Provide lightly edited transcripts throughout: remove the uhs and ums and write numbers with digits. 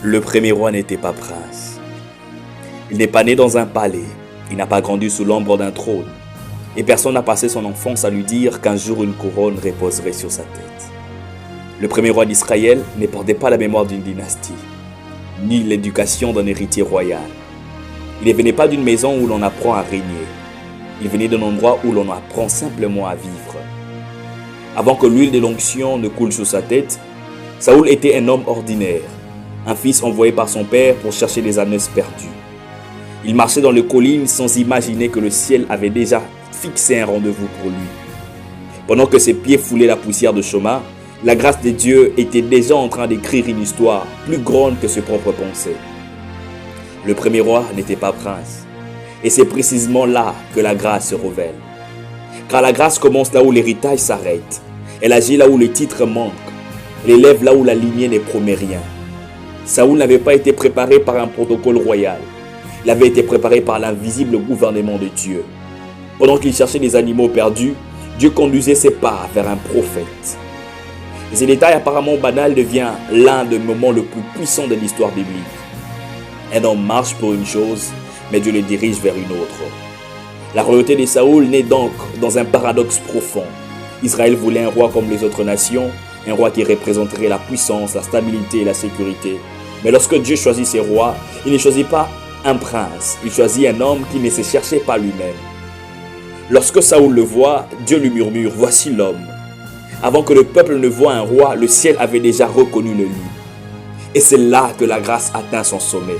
Le premier roi n'était pas prince. Il n'est pas né dans un palais. Il n'a pas grandi sous l'ombre d'un trône. Et personne n'a passé son enfance à lui dire qu'un jour une couronne reposerait sur sa tête. Le premier roi d'Israël ne portait pas la mémoire d'une dynastie, ni l'éducation d'un héritier royal. Il ne venait pas d'une maison où l'on apprend à régner. Il venait d'un endroit où l'on apprend simplement à vivre. Avant que l'huile de l'onction ne coule sur sa tête, Saoul était un homme ordinaire, un fils envoyé par son père pour chercher les ânes perdus. Il marchait dans les collines sans imaginer que le ciel avait déjà fixé un rendez-vous pour lui. Pendant que ses pieds foulaient la poussière de chemin, la grâce de Dieu était déjà en train d'écrire une histoire plus grande que ses propres pensées. Le premier roi n'était pas prince. Et c'est précisément là que la grâce se révèle. Car la grâce commence là où l'héritage s'arrête. Elle agit là où le titre manque. Elle élève là où la lignée ne promet rien. Saoul n'avait pas été préparé par un protocole royal. Il avait été préparé par l'invisible gouvernement de Dieu. Pendant qu'il cherchait les animaux perdus, Dieu conduisait ses pas vers un prophète. Et ce détail apparemment banal devient l'un des moments les plus puissants de l'histoire biblique. Un homme marche pour une chose, mais Dieu le dirige vers une autre. La royauté de Saoul naît donc dans un paradoxe profond. Israël voulait un roi comme les autres nations, un roi qui représenterait la puissance, la stabilité et la sécurité. Mais lorsque Dieu choisit ses rois, il ne choisit pas un prince, il choisit un homme qui ne se cherchait pas lui-même. Lorsque Saoul le voit, Dieu lui murmure, « Voici l'homme ». Avant que le peuple ne voie un roi, le ciel avait déjà reconnu le lui. Et c'est là que la grâce atteint son sommet.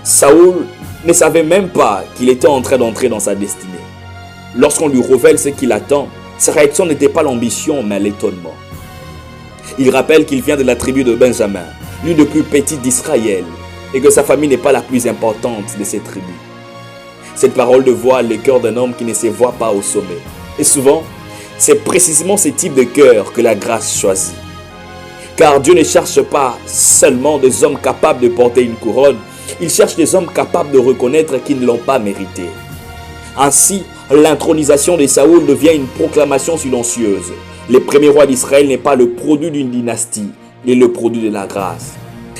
Saoul ne savait même pas qu'il était en train d'entrer dans sa destinée. Lorsqu'on lui révèle ce qu'il attend, sa réaction n'était pas l'ambition, mais l'étonnement. Il rappelle qu'il vient de la tribu de Benjamin, l'une des plus petites d'Israël, et que sa famille n'est pas la plus importante de ces tribus. Cette parole dévoile le cœur d'un homme qui ne se voit pas au sommet. Et souvent, c'est précisément ce type de cœur que la grâce choisit. Car Dieu ne cherche pas seulement des hommes capables de porter une couronne, il cherche des hommes capables de reconnaître qu'ils ne l'ont pas mérité. Ainsi, l'intronisation de Saoul devient une proclamation silencieuse. Le premier roi d'Israël n'est pas le produit d'une dynastie, il est le produit de la grâce.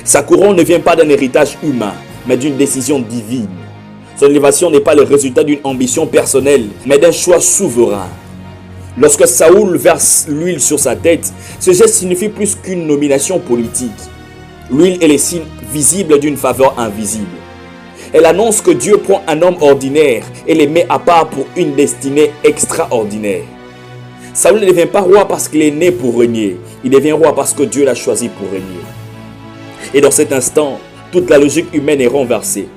Sa couronne ne vient pas d'un héritage humain, mais d'une décision divine. Son élévation n'est pas le résultat d'une ambition personnelle, mais d'un choix souverain. Lorsque Saoul verse l'huile sur sa tête, ce geste signifie plus qu'une nomination politique. L'huile est le signe visible d'une faveur invisible. Elle annonce que Dieu prend un homme ordinaire et le met à part pour une destinée extraordinaire. Saoul ne devient pas roi parce qu'il est né pour régner. Il devient roi parce que Dieu l'a choisi pour régner. Et dans cet instant, toute la logique humaine est renversée.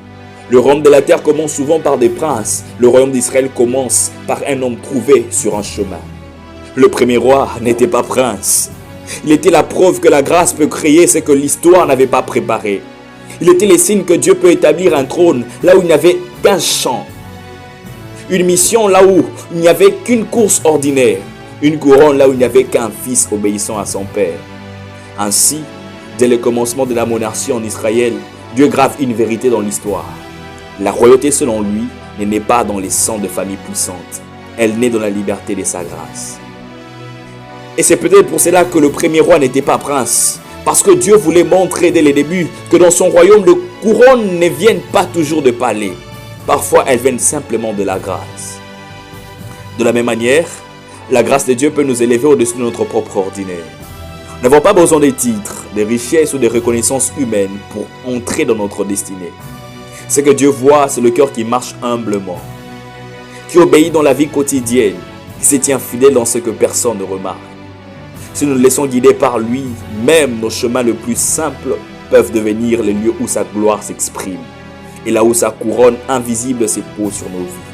Le royaume de la terre commence souvent par des princes. Le royaume d'Israël commence par un homme trouvé sur un chemin. Le premier roi n'était pas prince. Il était la preuve que la grâce peut créer ce que l'histoire n'avait pas préparé. Il était le signe que Dieu peut établir un trône là où il n'y avait qu'un champ. Une mission là où il n'y avait qu'une course ordinaire. Une couronne là où il n'y avait qu'un fils obéissant à son père. Ainsi, dès le commencement de la monarchie en Israël, Dieu grave une vérité dans l'histoire. La royauté selon lui ne naît pas dans les sangs de familles puissantes. Elle naît dans la liberté de sa grâce. Et c'est peut-être pour cela que le premier roi n'était pas prince. Parce que Dieu voulait montrer dès le début que dans son royaume, les couronnes ne viennent pas toujours de palais. Parfois, elles viennent simplement de la grâce. De la même manière, la grâce de Dieu peut nous élever au-dessus de notre propre ordinaire. Nous n'avons pas besoin de titres, de richesses ou de reconnaissance humaine pour entrer dans notre destinée. Ce que Dieu voit, c'est le cœur qui marche humblement, qui obéit dans la vie quotidienne, qui se tient fidèle dans ce que personne ne remarque. Si nous nous laissons guider par lui, même nos chemins les plus simples peuvent devenir les lieux où sa gloire s'exprime et là où sa couronne invisible se pose sur nos vies.